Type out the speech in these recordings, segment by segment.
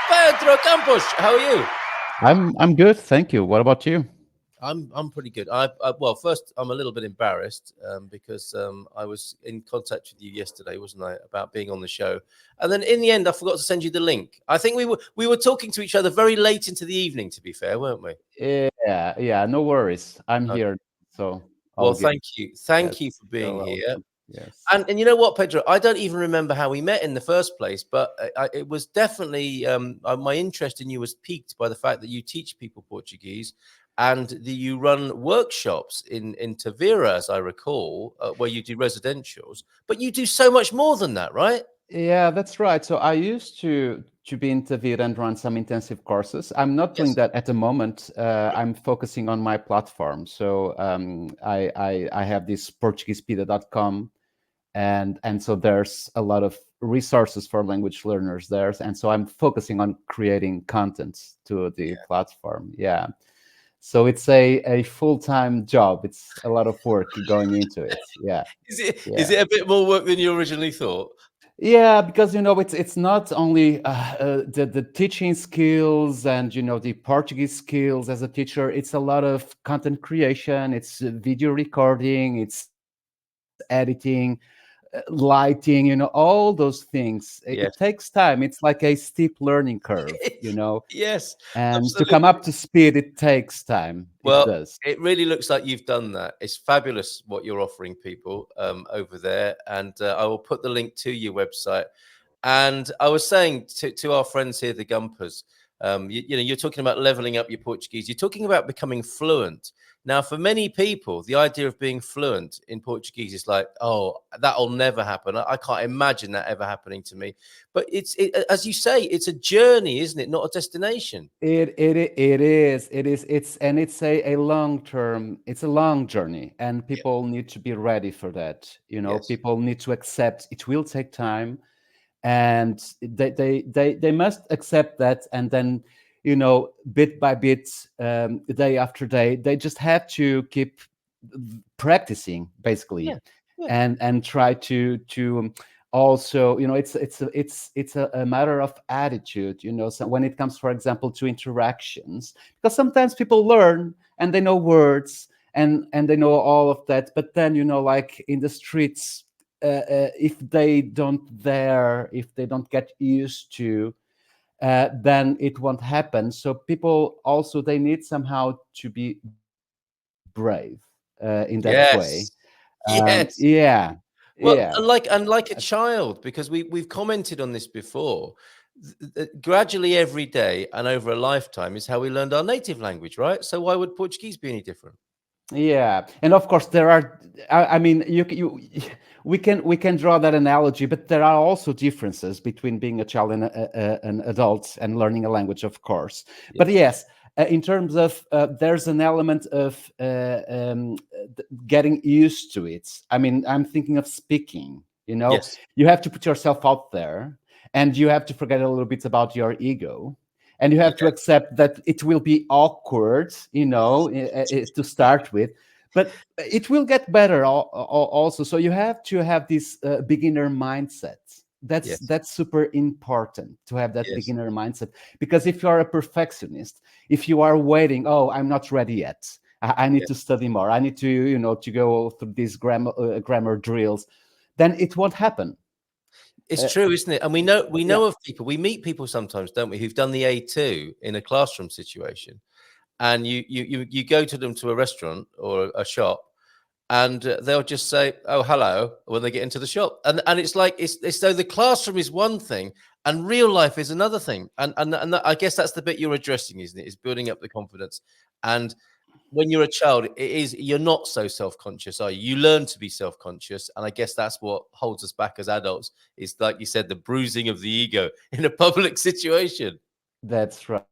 Pedro Campos, how are you? I'm good, thank you. What about you? I'm pretty good. Well, first I'm a little bit embarrassed because I was in contact with you yesterday, wasn't I, about being on the show, and then in the end I forgot to send you the link. I think we were talking to each other very late into the evening, to be fair, weren't we? Yeah, no worries. I'm Okay. here, so Well, all good. thank Yes, you for you're being here. welcome. Yes. And you know what, Pedro? I don't even remember how we met in the first place, but it was definitely my interest in you was piqued by the fact that you teach people Portuguese, and that you run workshops in Tavira, as I recall, where you do residentials. But you do so much more than that, right? Yeah, that's right. So I used to be in Tavira and run some intensive courses. I'm not doing Yes. that at the moment. I'm focusing on my platform. So I have this Portuguesepedia.com, and so there's a lot of resources for language learners there, and so I'm focusing on creating content to the platform. Yeah, so it's a full-time job. It's a lot of work going into it. Yeah, Is yeah, it a bit more work than you originally thought? yeah, because it's not only the teaching skills and the Portuguese skills as a teacher. It's a lot of content creation. It's video recording. It's editing, lighting, all those things. It Yes. takes time. It's like a steep learning curve. Yes, And to come absolutely. up to speed, it takes time. It Well, does. it really looks like you've done that. It's fabulous what you're offering people over there, and I will put the link to your website. And I was saying to our friends here, the Gumpers, you're talking about leveling up your Portuguese. You're talking about becoming fluent. Now, for many people, the idea of being fluent in Portuguese is like, oh, that'll never happen. I can't imagine that ever happening to me. But as you say, it's a journey, isn't it? Not a destination. It's a long term. It's a long journey, and Yeah. people need to be ready for that. Yes. People need to accept it will take time, and they must accept that, and then bit by bit, day after day, they just have to keep practicing, basically, Yeah. Yeah. and try to also, it's a matter of attitude. So when it comes, for example, to interactions, because sometimes people learn and they know words, and they know all of that, but then, like in the streets, if they don't get used to, then it won't happen. So people also, they need somehow to be brave in that way. Yes. Yes. Yeah, Well, yeah. and like a child, because we've commented on this before. Gradually, every day and over a lifetime is how we learned our native language, right? So why would Portuguese be any different? Yeah, and of course there are. I mean, we can draw that analogy, but there are also differences between being a child and an adult and learning a language, of course. But Yes. yes, in terms of, there's an element of getting used to it. I mean, I'm thinking of speaking. Yes. You have to put yourself out there, and you have to forget a little bit about your ego, and you have to Yeah. accept that it will be awkward, to start with, but it will get better also. So you have to have this beginner mindset. that's Yes. that's super important, to have that Yes. beginner mindset, because if you are a perfectionist, if you are waiting, oh, I'm not ready yet, I need Yeah. to study more, I need to go through these grammar drills, then it won't happen. It's uh, true, isn't it? And we know yeah. of people. We meet people sometimes, don't we, who've done the A2 in a classroom situation, and you go to them to a restaurant or a shop, and they'll just say, "Oh, hello," when they get into the shop, and it's like it's though the classroom is one thing and real life is another thing, and I guess that's the bit you're addressing, isn't it? Is building up the confidence, and when you're a child, you're not so self-conscious, are you? You learn to be self-conscious, and I guess that's what holds us back as adults. Is like you said, the bruising of the ego in a public situation. That's right.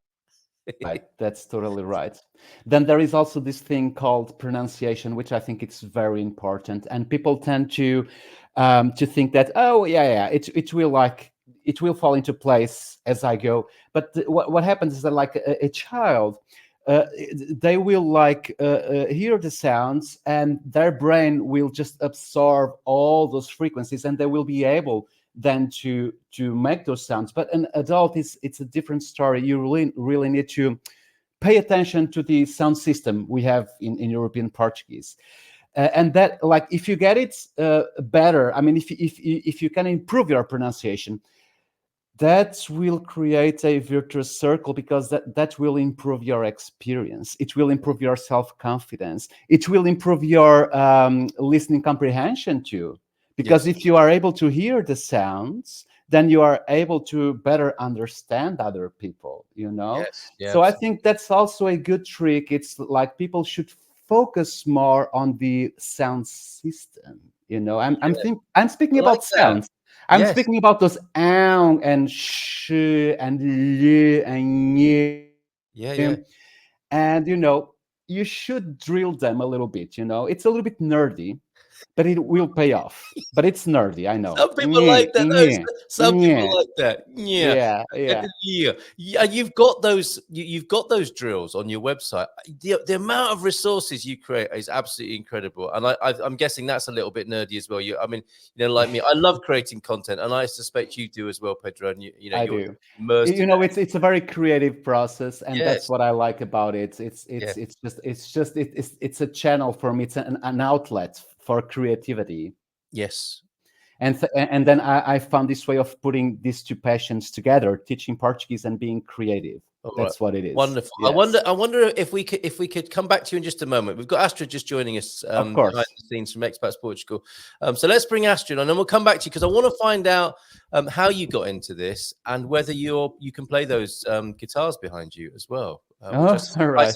That's totally right. Then there is also this thing called pronunciation, which I think it's very important. And people tend to think that, oh, yeah, it will fall into place as I go. But what happens is that, like a child, they will hear the sounds, and their brain will just absorb all those frequencies, and they will be able than to make those sounds. But an adult it's a different story. You really need to pay attention to the sound system we have in European Portuguese. And that, like, if you get it better, I mean, if you can improve your pronunciation, that will create a virtuous circle, because that will improve your experience. It will improve your self-confidence. It will improve your listening comprehension too, because Yes. if you are able to hear the sounds, then you are able to better understand other people, you know? Yes. Yeah. So I Absolutely. think that's also a good trick. It's like people should focus more on the sound system, you know? I'm speaking I like about that. sounds. I'm Yes. speaking about those ow and sh and l and Yeah. y. Yeah. And, you know, you should drill them a little bit, you know. It's a little bit nerdy, but it will pay off. But it's nerdy, I know. Some people like that. Some people Yeah, like that. Yeah. yeah, yeah. Yeah. Yeah. You've got those. You've got those drills on your website. The amount of resources you create is absolutely incredible. And I'm guessing that's a little bit nerdy as well. I mean, like me, I love creating content, and I suspect you do as well, Pedro. And I you're do. immersed You in know, that. it's a very creative process, and that's Yes. what I like about it. Yeah. It's a channel for me. It's an outlet for creativity. Yes. And then I found this way of putting these two passions together: teaching Portuguese and being creative. All right. That's what it is. Wonderful. Yes, I wonder if we could come back to you in just a moment. We've got Astrid just joining us of behind course. the scenes from Expats Portugal. So let's bring Astrid on, and then we'll come back to you, because I want to find out how you got into this and whether you can play those guitars behind you as well. Which Oh, all right.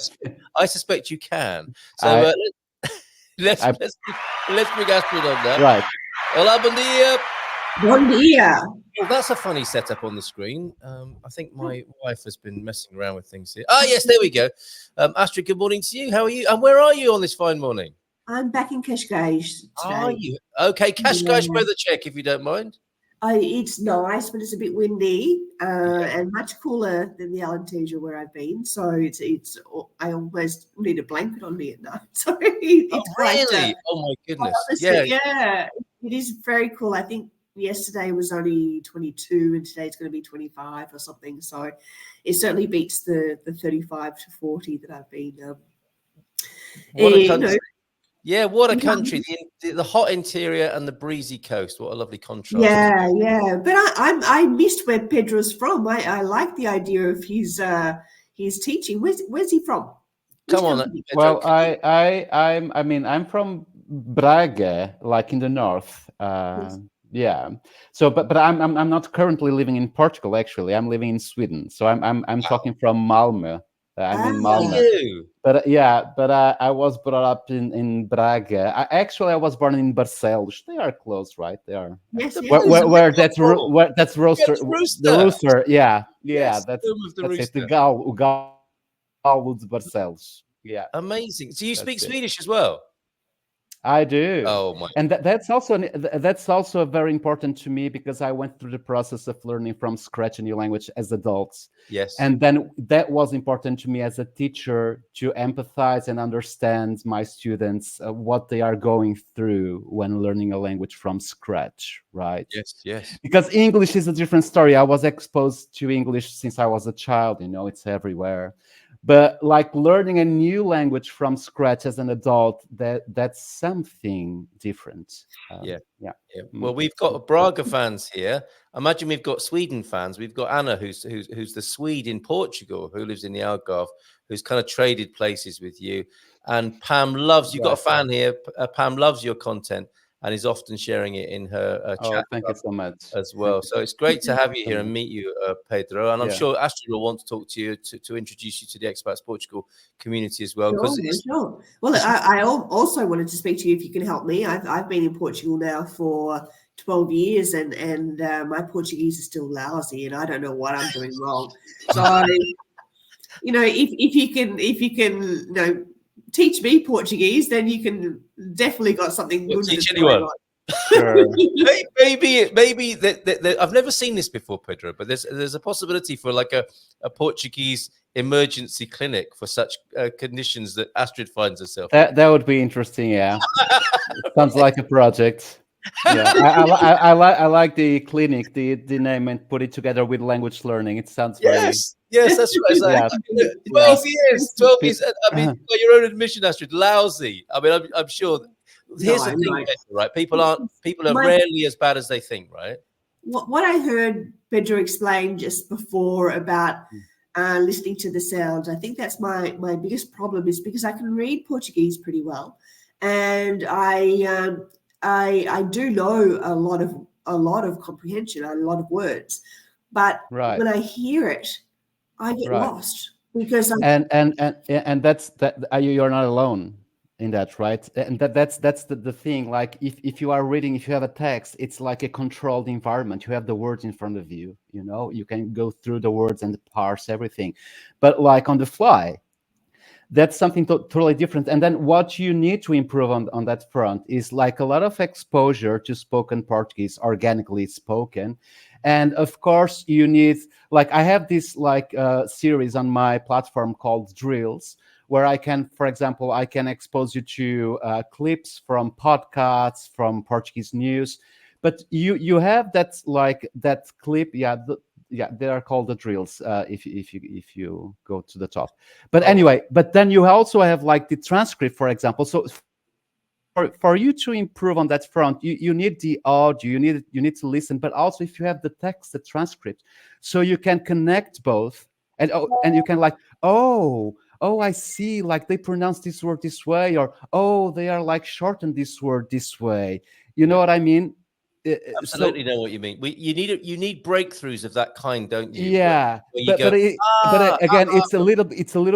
I suspect you can. So I, let's I let's bring Astrid on now. right. Hola, bom dia. Bom dia. Well, that's a funny setup on the screen. I think my wife has been messing around with things here. Ah, yes, there we go. Astrid, good morning to you. How are you? And where are you on this fine morning? I'm back in Cascais today. Are you? Okay, Cascais weather check, if you don't mind. It's nice, but it's a bit windy and much cooler than the Alentejo where I've been. So I almost need a blanket on me at night. So it's really? Oh my goodness! Yeah, it is very cool. I think yesterday was only 22 and today's going to be 25 or something. So it certainly beats the 35 to 40 that I've been. What a country! Yeah, what a country. The hot interior and the breezy coast. What a lovely contrast. Yeah. But I missed where Pedro's from. I like the idea of his teaching. Where's he from? Come on. Pedro, well, I'm from Braga, like in the north. Yes. Yeah. So, but I'm not currently living in Portugal. Actually, I'm living in Sweden. So I'm talking from Malmö. I'm in Malmö. But I was brought up in Braga. I was born in Barcelos. They are close, right? They are. Yes. Where that's rooster. The rooster. Yeah. Yes, That's the rooster. it. The Galo de Barcelos. Yeah. Amazing. So you speak Swedish as well? I do. Oh my! And that's also very important to me, because I went through the process of learning from scratch a new language as adults. Yes. And then that was important to me as a teacher, to empathize and understand my students, what they are going through when learning a language from scratch, right? Yes. Because English is a different story. I was exposed to English since I was a child. It's everywhere. But like learning a new language from scratch as an adult, that's something different. Yeah. Well, we've got Braga fans here. Imagine we've got Sweden fans. We've got Anna, who's the Swede in Portugal, who lives in the Algarve, who's kind of traded places with you. And Pam loves. You've got a fan here. Pam loves your content and is often sharing it in her chat. Thank you so much as well. So it's great to have you here and meet you, Pedro. And I'm sure Astrid will want to talk to you to introduce you to the Expats Portugal community as well. Sure. Well, I also wanted to speak to you if you can help me. I've been in Portugal now for 12 years and my Portuguese is still lousy and I don't know what I'm doing wrong. So, if you can teach me Portuguese, then you can definitely got something good to teach anyone. Sure. maybe that I've never seen this before, Pedro, but there's a possibility for like a Portuguese emergency clinic for such conditions that Astrid finds herself. That would be interesting. Yeah. Sounds like a project. Yeah, I like the clinic, the name, and put it together with language learning. It sounds very Yes, that's right. It's like, yeah. 12 years, 12 Pe- years. I mean, by your own admission, Astrid, lousy. I mean, I'm sure. Here's the thing, No. Pedro, right? People are My- rarely as bad as they think, right? what I heard Pedro explain just before about listening to the sounds, I think that's my biggest problem, is because I can read Portuguese pretty well, and I do know a lot of comprehension, a lot of words, but Right. when I hear it, I get Right. lost because And that's that. You're not alone in that, right? And that's the thing. Like if you are reading, if you have a text, it's like a controlled environment. You have the words in front of you. You know, you can go through the words and parse everything. But like on the fly, that's something totally different. And then what you need to improve on that front is like a lot of exposure to spoken Portuguese, organically spoken. And of course you need, like, I have this like series on my platform called Drills, where I can, for example, I can expose you to clips from podcasts, from Portuguese news. But you have that, like that clip, yeah, they are called the drills if you go to the top. But anyway, but then you also have like the transcript, for example. So for you to improve on that front, you need the audio, you need to listen, but also if you have the text, the transcript, so you can connect both, and you can like, oh, I see, like they pronounce this word this way, or oh, they are like shorten this word this way. You know what I mean? Absolutely know what you mean. You need breakthroughs of that kind, don't you? Yeah, where you go, again, it's a little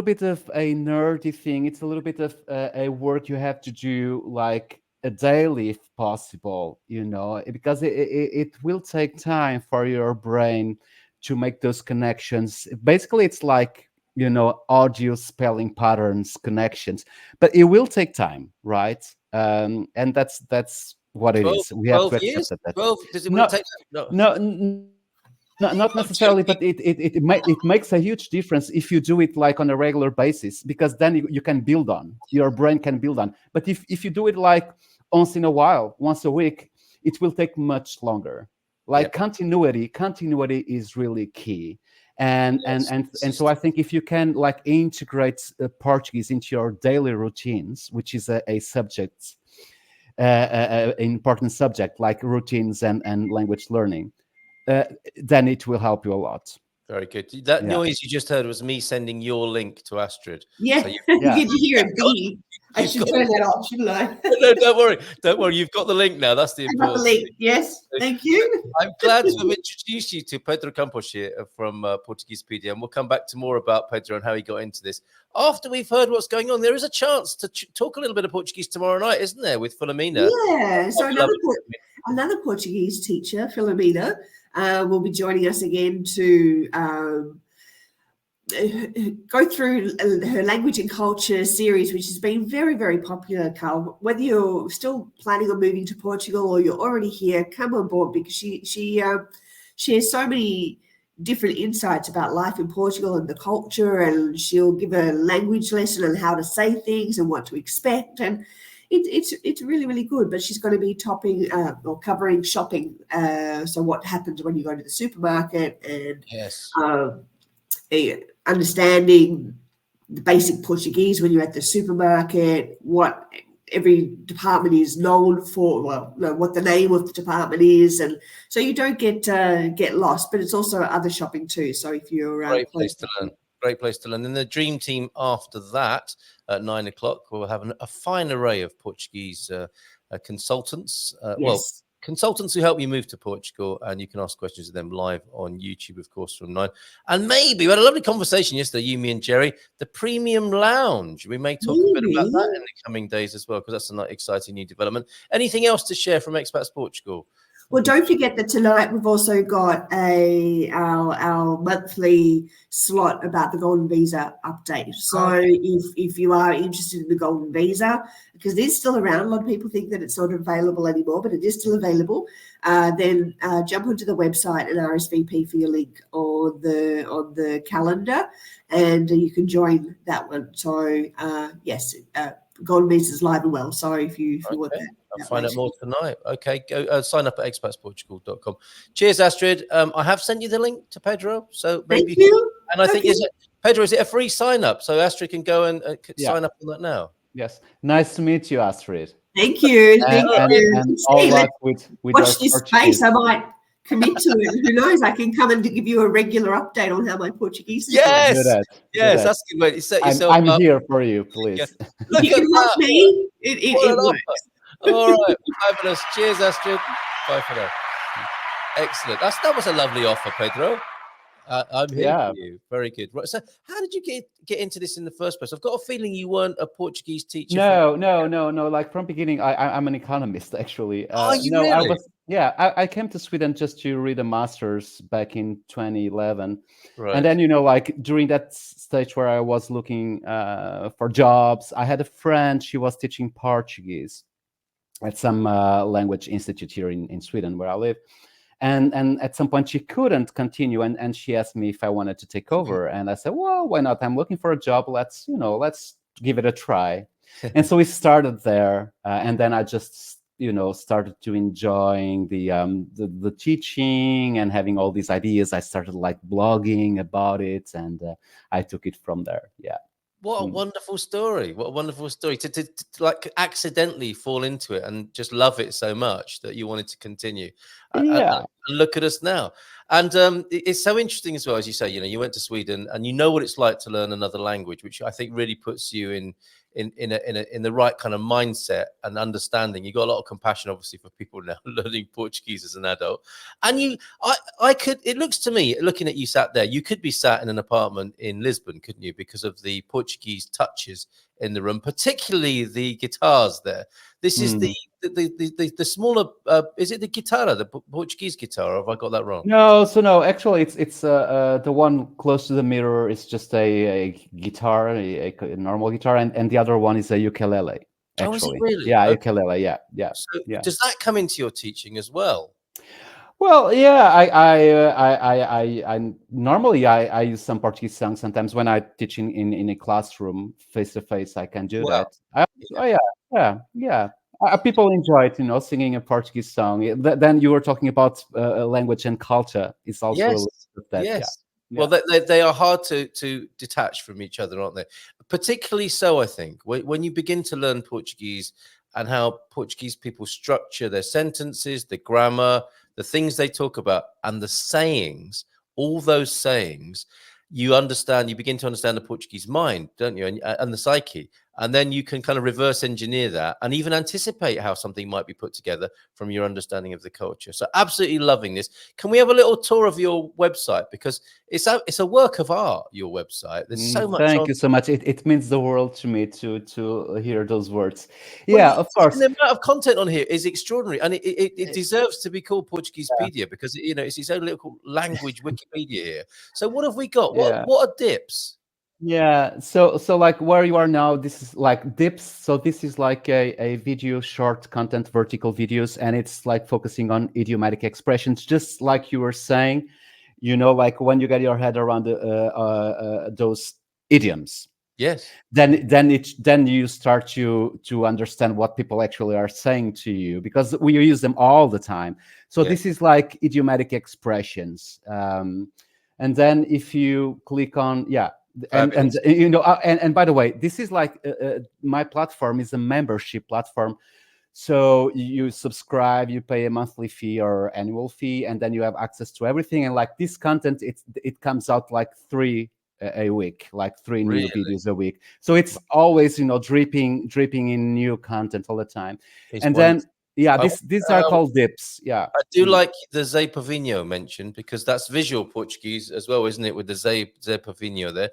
bit of a nerdy thing. It's a little bit of a work you have to do like a daily, if possible. You know, because it will take time for your brain to make those connections. Basically, it's like, you know, audio spelling patterns connections, but it will take time, right? And that's what it 12, is. We have to 12 accept years. that. 12. Does it No, take? No. not I'm necessarily, joking. but it makes a huge difference if you do it like on a regular basis, because then you can build on, your brain can build on. But if you do it like once in a while, once a week, it will take much longer. Like continuity is really key. And so I think if you can like integrate Portuguese into your daily routines, which is a subject, important subject, like routines and language learning, then it will help you a lot. Very good. That noise you just heard was me sending your link to Astrid. yeah, So did you hear it beep? I should turn that off, shouldn't I? No, don't worry. You've got the link now. That's the I got the important link. Yes, thank you. I'm glad to have introduced you to Pedro Campos here from Portuguesepedia, and we'll come back to more about Pedro and how he got into this after we've heard what's going on. There is a chance to talk a little bit of Portuguese tomorrow night, isn't there, with Filomena? Yeah, so another Portuguese teacher, Filomena, will be joining us again to go through her language and culture series, which has been very, very popular, Carl. Whether you're still planning on moving to Portugal or you're already here, come on board, because she has so many different insights about life in Portugal and the culture, and she'll give a language lesson on how to say things and what to expect, and it's really, really good. But she's going to be covering shopping, so what happens when you go to the supermarket, and understanding the basic Portuguese when you're at the supermarket, what every department is known for, what the name of the department is, and so you don't get lost. But it's also other shopping too. So if you're great place to learn. And the dream team after that at 9 o'clock, we'll have a fine array of Portuguese consultants. Yes. Consultants who help you move to Portugal, and you can ask questions of them live on YouTube, of course, from 9. And maybe we had a lovely conversation yesterday, you, me, and Jerry, the Premium Lounge. We may talk a bit about that in the coming days as well, because that's an exciting new development. Anything else to share from Expats Portugal? Well, don't forget that tonight we've also got our monthly slot about the Golden Visa update. So if you are interested in the Golden Visa, because it is still around, a lot of people think that it's not available anymore, but it is still available, then jump onto the website and RSVP for your link on the calendar, and you can join that one. So yes, Golden Visa's live and well. Sorry if you want Okay. that. I'll find out more tonight. Okay, go sign up at expatsportugal.com. Cheers, Astrid. I have sent you the link to Pedro, so maybe. Thank you. And I think Pedro, is it a free sign up? So Astrid can go and sign up on that now. Yes. Nice to meet you, Astrid. Thank you. Thank you. And all luck with watch this space. I might commit to it. Who knows? I can come and give you a regular update on how my Portuguese is yes. going. Yes, that's a good way to set yourself I'm up. here for you, please. Yeah. Look, you can help me. It works. All right, fabulous. Cheers, Astrid. Bye for now. Excellent. That was a lovely offer, Pedro. I'm here for you. Very good. Right. So, how did you get into this in the first place? I've got a feeling you weren't a Portuguese teacher. No. Like from beginning, I'm an economist actually. You really? I came to Sweden just to read a master's back in 2011, right. And then like during that stage where I was looking for jobs, I had a friend. She was teaching Portuguese at some language institute here in Sweden where I live. And at some point she couldn't continue, and she asked me if I wanted to take over, and I said, well, why not? I'm looking for a job. Let's give it a try. And so we started there, and then I just started to enjoying the teaching and having all these ideas. I started like blogging about it, and I took it from there. Yeah. What a wonderful story. What a wonderful story to like accidentally fall into it and just love it so much that you wanted to continue. Yeah. And look at us now. And it's so interesting as well, as you say, you went to Sweden and you know what it's like to learn another language, which I think really puts you in the right kind of mindset and understanding. You got a lot of compassion, obviously, for people now learning Portuguese as an adult. And it looks to me, looking at you sat there, you could be sat in an apartment in Lisbon, couldn't you? Because of the Portuguese touches in the room, particularly the guitars there. This is the smaller, is it the guitarra, the Portuguese guitar, or have I got that wrong? No, actually it's the one close to the mirror is just a guitar, a normal guitar, and the other one is a ukulele. Actually. Oh, is it really? Yeah, Okay. Ukulele, yeah. So does that come into your teaching as well? Well, yeah, I normally I use some Portuguese songs. Sometimes when I teach in a classroom face to face, I can do that. Yeah. People enjoy it, singing a Portuguese song. Then you were talking about language and culture. It's also a little bit that. Yes. Yeah. Well, they are hard to detach from each other, aren't they? Particularly so, I think, when you begin to learn Portuguese and how Portuguese people structure their sentences, the grammar, the things they talk about, and the sayings, all those sayings, you begin to understand the Portuguese mind, don't you? And the psyche. And then you can kind of reverse engineer that and even anticipate how something might be put together from your understanding of the culture. So absolutely loving this. Can we have a little tour of your website? Because it's a work of art, your website. There's so much. Thank you so much. It means the world to me to hear those words. Yeah, of course. The amount of content on here is extraordinary, and it deserves to be called Portuguesepedia because it's its own little language Wikipedia here. So what have we got? What are dips? Yeah, so like where you are now, this is like dips. So this is like a video, short content, vertical videos, and it's like focusing on idiomatic expressions, just like you were saying, like when you get your head around those idioms. Yes. Then you start to understand what people actually are saying to you, because we use them all the time. So this is like idiomatic expressions. And then if you click on and by the way, this is like my platform is a membership platform. So you subscribe, you pay a monthly fee or annual fee, and then you have access to everything. And like this content, it comes out like 3 a week, like 3 new videos a week. So it's always dripping in new content all the time. These are called dips. Yeah, I do like the Zé Povinho mentioned, because that's visual Portuguese as well, isn't it? With the Zé Povinho there.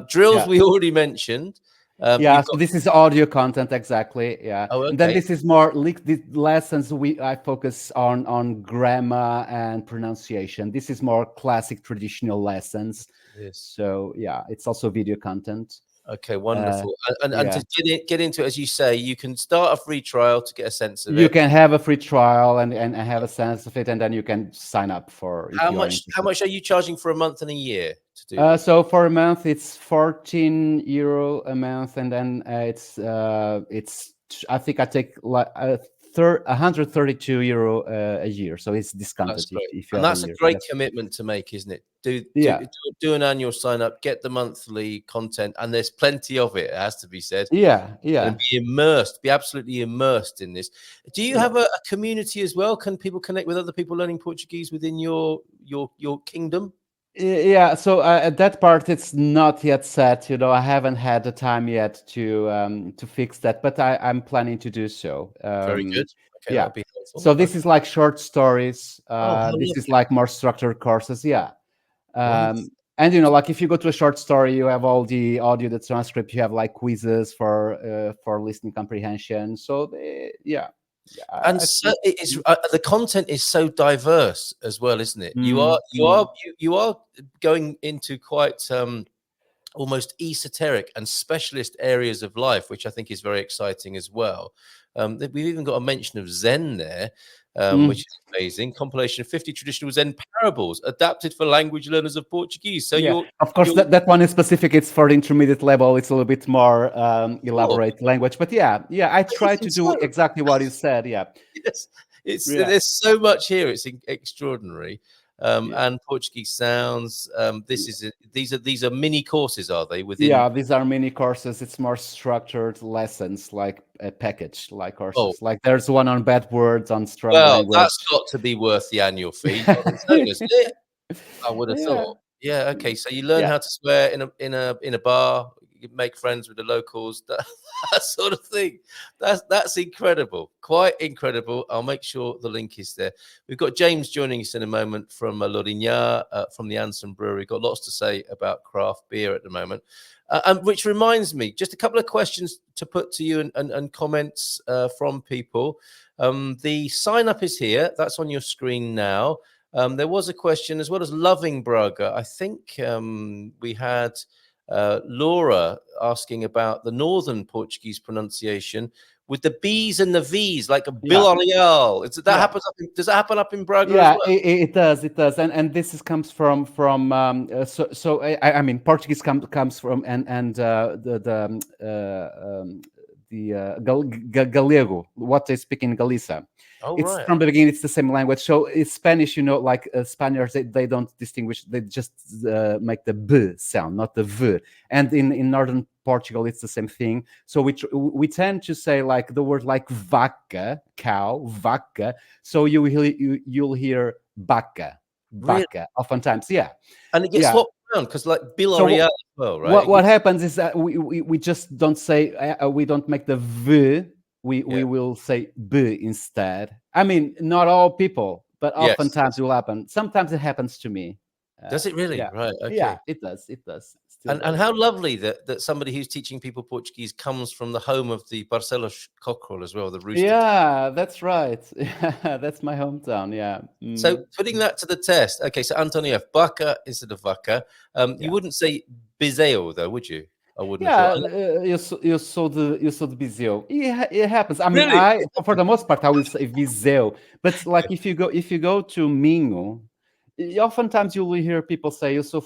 Drills we already mentioned. So this is audio content, exactly. Yeah. Oh, okay. And then this is more the lessons I focus on grammar and pronunciation. This is more classic traditional lessons. Yes. So yeah, it's also video content. Okay, wonderful. And to get into it, as you say, you can start a free trial to get a sense of it. You can have a free trial and have a sense of it, and then you can sign up for. How much are you charging for a month and a year? to do this? So for a month, it's €14 a month, and then it's I think I take like €132 a year, so it's discounted That's great. if you And have that's a a year. great Yes. commitment to make, isn't it? Yeah. Do an annual sign up, get the monthly content, and there's plenty of it, it has to be said. Yeah, yeah. And be immersed, be absolutely immersed in this. Do you Yeah. have a community as well? Can people connect with other people learning Portuguese within your kingdom? Yeah, so at that part, it's not yet set. I haven't had the time yet to fix that, but I'm planning to do so. Very good. Okay, Yeah. that'll be helpful. So this is like short stories. how This is lovely. like more structured courses. Yeah. Wonderful. And like if you go to a short story, you have all the audio, the transcript. You have like quizzes for listening comprehension. So yeah. And so it is, the content is so diverse as well, isn't it? You are going into quite almost esoteric and specialist areas of life, which I think is very exciting as well. We've even got a mention of Zen there, which is amazing. Compilation of 50 traditional Zen parables adapted for language learners of Portuguese. So yeah, of course, that one is specific. It's for the intermediate level. It's a little bit more elaborate language, but yeah, I try to do exactly what you said. Yeah, yes, there's so much here. It's extraordinary. And Portuguese sounds. These are mini courses, are they? Within? Yeah, these are mini courses. It's more structured lessons, like a package, like courses. Like there's one on bad words, on strong language. That's got to be worth the annual fee on its own, isn't it? I would have thought. Yeah. Okay. So you learn how to swear in a bar. You make friends with the locals. That sort of thing. That's incredible. Quite incredible. I'll make sure the link is there. We've got James joining us in a moment from Lourinhã, from the Anson Brewery. Got lots to say about craft beer at the moment. And which reminds me, just a couple of questions to put to you and comments from people. The sign up is here. That's on your screen now. There was a question as well as Loving Braga. I think we had Laura asking about the northern Portuguese pronunciation with the B's and the V's, like a Villarreal. Happens does that happen up in Braga as well? It does. It does. And this comes from I mean, Portuguese comes from Galego, what they speak in Galicia. It's from the beginning. It's the same language. So it's Spanish, like Spaniards, they don't distinguish. They just make the b sound, not the v. And in northern Portugal, it's the same thing. So we tend to say like the word like vaca, cow, vaca. So you'll hear baca, oftentimes. Yeah, and it gets swapped around because like Villarreal as well, right? What happens is that we just don't say we don't make the v. We will say b instead. I mean, not all people, but oftentimes it will happen. Sometimes it happens to me. Does it really? Yeah. Right. Okay. Yeah, it does. It does. And how lovely that somebody who's teaching people Portuguese comes from the home of the Barcelos cockerel as well, the rooster. Yeah, that's right. Yeah, that's my hometown. Yeah. So putting that to the test. Okay, so Antonio, vaca instead of vaca. You wouldn't say bezeo though, would you? I wouldn't. Yeah, you saw the Viseu. It happens. I mean, really? for the most part I will say Viseu, but like if you go to Minho, oftentimes you will hear people say eu sou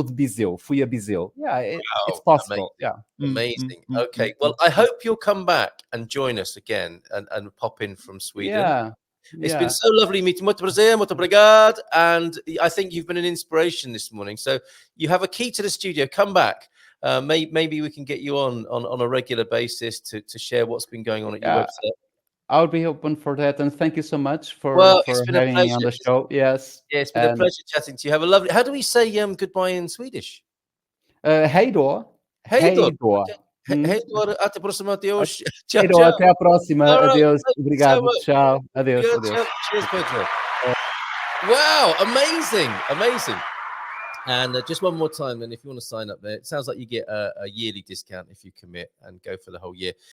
de Viseu, fui a Viseu. Yeah, it's possible. Amazing. Okay, well, I hope you'll come back and join us again and pop in from Sweden. Yeah. It's been so lovely meeting. Muito prazer, muito obrigado. And I think you've been an inspiration this morning. So you have a key to the studio. Come back. Maybe we can get you on a regular basis to share what's been going on at your website. I'll be open for that, and thank you so much for having me on the show. Yes, it's been a pleasure chatting to you. Have a lovely. How do we say goodbye in Swedish? Hej då. Hej då. Hej då. Até a próxima. Adeus. Hej då. Até a próxima. Adeus. Obrigado. Tchau. Adeus. Cheers, Pedro. Wow, amazing. And just one more time, then, if you want to sign up there, it sounds like you get a yearly discount if you commit and go for the whole year.